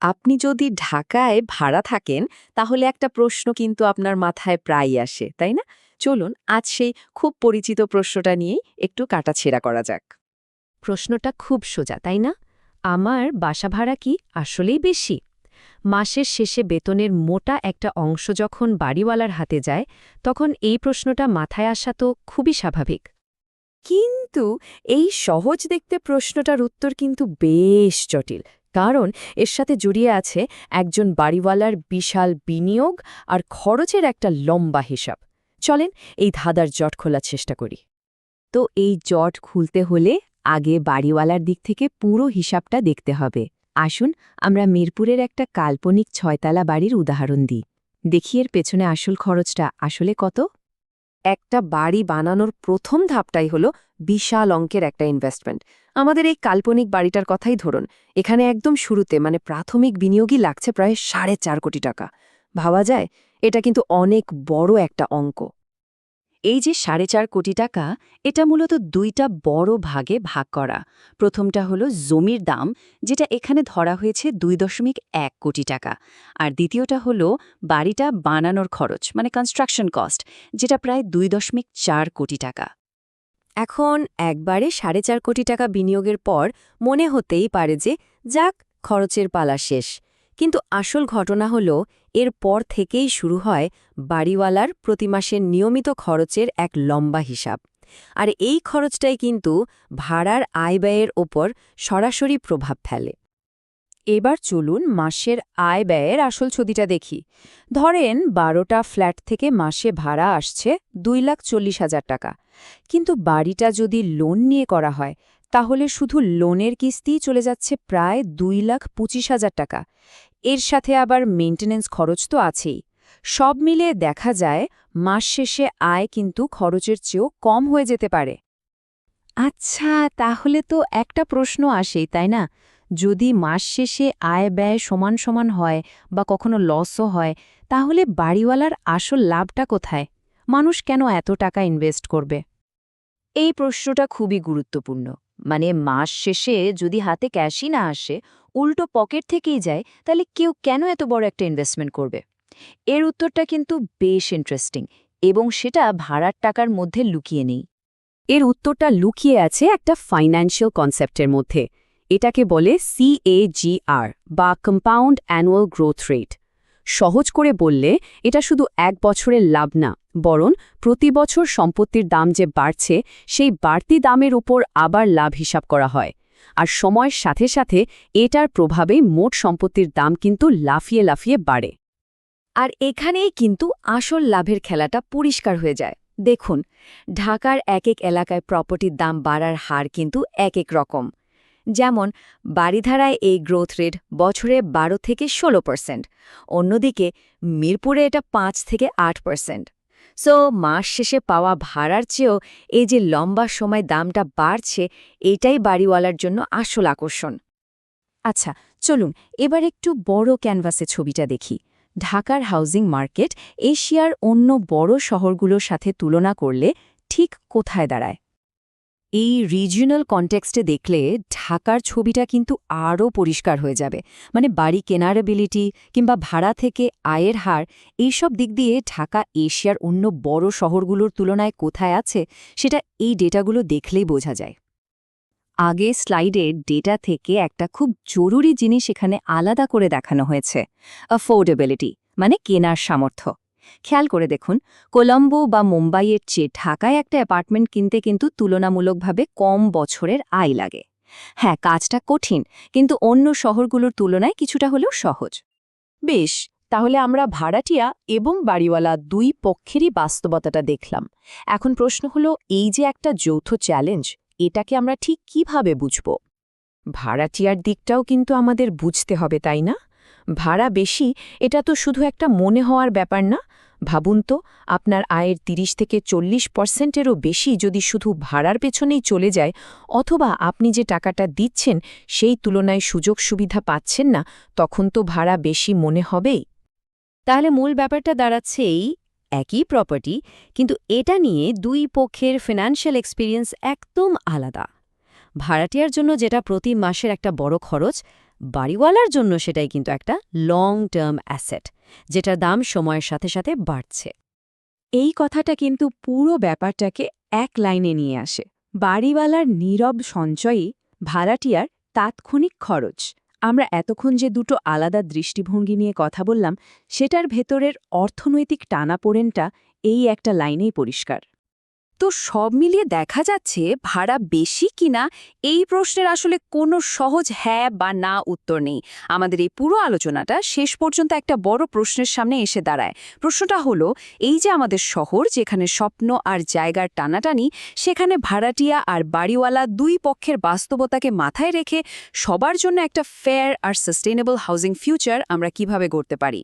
আপনি যদি ঢাকায় ভাড়া থাকেন তাহলে একটা প্রশ্ন কিন্তু আপনার মাথায় প্রায়ই আসে, তাই না? চলুন আজ সেই খুব পরিচিত প্রশ্নটা নিয়েই একটু কাটাছেঁড়া করা যাক। প্রশ্নটা খুব সোজা তাই না? আমার বাসা ভাড়া কি আসলেই বেশি? মাসের শেষে বেতনের মোটা একটা অংশ যখন বাড়িওয়ালার হাতে যায়, তখন এই প্রশ্নটা মাথায় আসা তো খুবই স্বাভাবিক। কিন্তু এই সহজ দেখতে প্রশ্নটার উত্তর কিন্তু বেশ জটিল, কারণ এর সাথে জড়িয়ে আছে একজন বাড়িওয়ালার বিশাল বিনিয়োগ আর খরচের একটা লম্বা হিসাব। চলেন এই ধাঁধার জট খোলার চেষ্টা করি। তো এই জট খুলতে হলে আগে বাড়িওয়ালার দিক থেকে পুরো হিসাবটা দেখতে হবে। আসুন আমরা মিরপুরের একটা কাল্পনিক ছয়তলা বাড়ির উদাহরণ দিই। দেখি এর পেছনে আসল খরচটা আসলে কত। একটা বাড়ি বানানোর প্রথম ধাপটাই হলো বিশাল অঙ্কের একটা ইনভেস্টমেন্ট। আমাদের এই কাল্পনিক বাড়িটার কথাই ধরুন, এখানে একদম শুরুতে মানে প্রাথমিক বিনিয়োগই লাগছে প্রায় 4.5 কোটি টাকা। ভাবা যায় এটা কিন্তু অনেক বড় একটা অঙ্ক। এই যে 4.5 কোটি টাকা, এটা মূলত দুইটা বড় ভাগে ভাগ করা। প্রথমটা হলো জমির দাম, যেটা এখানে ধরা হয়েছে 2.1 কোটি টাকা। আর দ্বিতীয়টা হলো বাড়িটা বানানোর খরচ মানে কনস্ট্রাকশন কস্ট, যেটা প্রায় 2.4 কোটি টাকা। এখন একবারে 4.5 কোটি টাকা বিনিয়োগের পর মনে হতেই পারে যে যাক, খরচের পালা শেষ। কিন্তু আসল ঘটনা হলো এর পর থেকেই শুরু হয় বাড়িওয়ালার প্রতি মাসের নিয়মিত খরচের এক লম্বা হিসাব। আর এই খরচটাই কিন্তু ভাড়ার আয়-ব্যয়ের ওপর সরাসরি প্রভাব ফেলে। এবার চলুন মাসের আয়-ব্যয়ের আসল ছবিটা দেখি। ধরেন 12টা ফ্ল্যাট থেকে মাসে ভাড়া আসছে 2,40,000 টাকা। কিন্তু বাড়িটা যদি লোন নিয়ে করা হয়, তাহলে শুধু লোনের কিস্তিই চলে যাচ্ছে প্রায় 2,25,000 টাকা। এর সাথে আবার মেইনটেনেন্স খরচ তো আছেই। সব মিলিয়ে দেখা যায় মাস শেষে আয় কিন্তু খরচের চেয়েও কম হয়ে যেতে পারে। আচ্ছা, তাহলে তো একটা প্রশ্ন আসেই, তাই না? যদি মাস শেষে আয় ব্যয় সমান সমান হয় বা কখনো লসও হয়, তাহলে বাড়িওয়ালার আসল লাভটা কোথায়? মানুষ কেন এত টাকা ইনভেস্ট করবে? এই প্রশ্নটা খুবই গুরুত্বপূর্ণ। মানে মাস শেষে যদি হাতে ক্যাশই না আসে, উল্টো পকেট থেকেই যায়, তাহলে কেউ কেন এত বড় একটা ইনভেস্টমেন্ট করবে? এর উত্তরটা কিন্তু বেশ ইন্টারেস্টিং, এবং সেটা ভাড়ার টাকার মধ্যে লুকিয়ে নেই। এর উত্তরটা লুকিয়ে আছে একটা ফাইন্যান্সিয়াল কনসেপ্টের মধ্যে। এটাকে বলে CAGR বা কম্পাউন্ড অ্যানুয়াল গ্রোথ রেট। সহজ করে বললে এটা শুধু এক বছরের লাভ না, বরং প্রতি বছর সম্পত্তির দাম যে বাড়ছে, সেই বাড়তি দামের উপর আবার লাভ হিসাব করা হয়। আর সময়ের সাথে সাথে এটার প্রভাবে মোট সম্পত্তির দাম কিন্তু লাফিয়ে লাফিয়ে বাড়ে। আর এখানেই কিন্তু আসল লাভের খেলাটা পরিষ্কার হয়ে যায়। দেখুন, ঢাকার এক এক এলাকায় প্রপার্টির দাম বাড়ার হার কিন্তু এক এক রকম। যেমন বারিধারায় এই গ্রোথ রেট বছরে 12 থেকে 16%, অন্যদিকে মিরপুরে এটা 5 থেকে 8%। সো মাস শেষে পাওয়া ভাড়ার চেয়েও এই যে লম্বা সময় দামটা বাড়ছে, এটাই বাড়িওয়ালার জন্য আসল আকর্ষণ। আচ্ছা, চলুন এবার একটু বড় ক্যানভাসে ছবিটা দেখি। ঢাকার হাউজিং মার্কেট এশিয়ার অন্য বড় শহরগুলোর সাথে তুলনা করলে ঠিক কোথায় দাঁড়ায়? এই রিজিওনাল কনটেক্সটে দেখলে ঢাকার ছবিটা কিন্তু আরও পরিষ্কার হয়ে যাবে। মানে বাড়ি কেনার এবিলিটি কিংবা ভাড়া থেকে আয়ের হার, এইসব দিক দিয়ে ঢাকা এশিয়ার অন্য বড় শহরগুলোর তুলনায় কোথায় আছে, সেটা এই ডেটাগুলো দেখলেই বোঝা যায়। আগে স্লাইডের ডেটা থেকে একটা খুব জরুরি জিনিস এখানে আলাদা করে দেখানো হয়েছে, অ্যাফোর্ডেবিলিটি মানে কেনার সামর্থ্য। খেয়াল করে দেখুন, কলম্বো বা মুম্বাইয়ের চেয়ে ঢাকায় একটা অ্যাপার্টমেন্ট কিনতে কিন্তু তুলনামূলকভাবে কম বছরের আয় লাগে। হ্যাঁ, কাজটা কঠিন, কিন্তু অন্য শহরগুলোর তুলনায় কিছুটা হলেও সহজ। বেশ, তাহলে আমরা ভাড়াটিয়া এবং বাড়িওয়ালা দুই পক্ষেরই বাস্তবতাটা দেখলাম। এখন প্রশ্ন হলো, এই যে একটা যৌথ চ্যালেঞ্জ, এটাকে আমরা ঠিক কিভাবে বুঝব? ভাড়াটিয়ার দিকটাও কিন্তু আমাদের বুঝতে হবে, তাই না? ভাড়া বেশি, এটা তো শুধু একটা মনে হওয়ার ব্যাপার না। ভাবুন তো, আপনার আয়ের 30 থেকে 40%-এরও বেশি যদি শুধু ভাড়ার পেছনেই চলে যায়, অথবা আপনি যে টাকাটা দিচ্ছেন সেই তুলনায় সুযোগ সুবিধা পাচ্ছেন না, তখন তো ভাড়া বেশি মনে হবেই। তাহলে মূল ব্যাপারটা দাঁড়াচ্ছে একই প্রপার্টি, কিন্তু এটা নিয়ে দুই পক্ষের ফিনান্সিয়াল এক্সপিরিয়েন্স একদম আলাদা। ভাড়াটিয়ার জন্য যেটা প্রতি মাসের একটা বড় খরচ, বাড়িওয়ালার জন্য সেটাই কিন্তু একটা লং টার্ম অ্যাসেট, যেটার দাম সময়ের সাথে সাথে বাড়ছে। এই কথাটা কিন্তু পুরো ব্যাপারটাকে এক লাইনে নিয়ে আসে। বাড়িওয়ালার নীরব সঞ্চয়ই ভাড়াটিয়ার তাৎক্ষণিক খরচ। আমরা এতক্ষণ যে দুটো আলাদা দৃষ্টিভঙ্গি নিয়ে কথা বললাম, সেটার ভেতরের অর্থনৈতিক টানাপোড়েনটা এই একটা লাইনেই পরিষ্কার। তো সব মিলিয়ে দেখা যাচ্ছে ভাড়া বেশি কিনা এই প্রশ্নের আসলে কোনো সহজ হ্যাঁ বা না উত্তর নেই। আমাদের এই পুরো আলোচনাটা শেষ পর্যন্ত একটা বড় প্রশ্নের সামনে এসে দাঁড়ায়। প্রশ্নটা হলো, এই যে আমাদের শহর যেখানে স্বপ্ন আর জায়গার টানাটানি, সেখানে ভাড়াটিয়া আর বাড়িওয়ালা দুই পক্ষের বাস্তবতাকে মাথায় রেখে সবার জন্য একটা ফেয়ার আর সাস্টেইনেবল হাউজিং ফিউচার আমরা কিভাবে গড়তে পারি।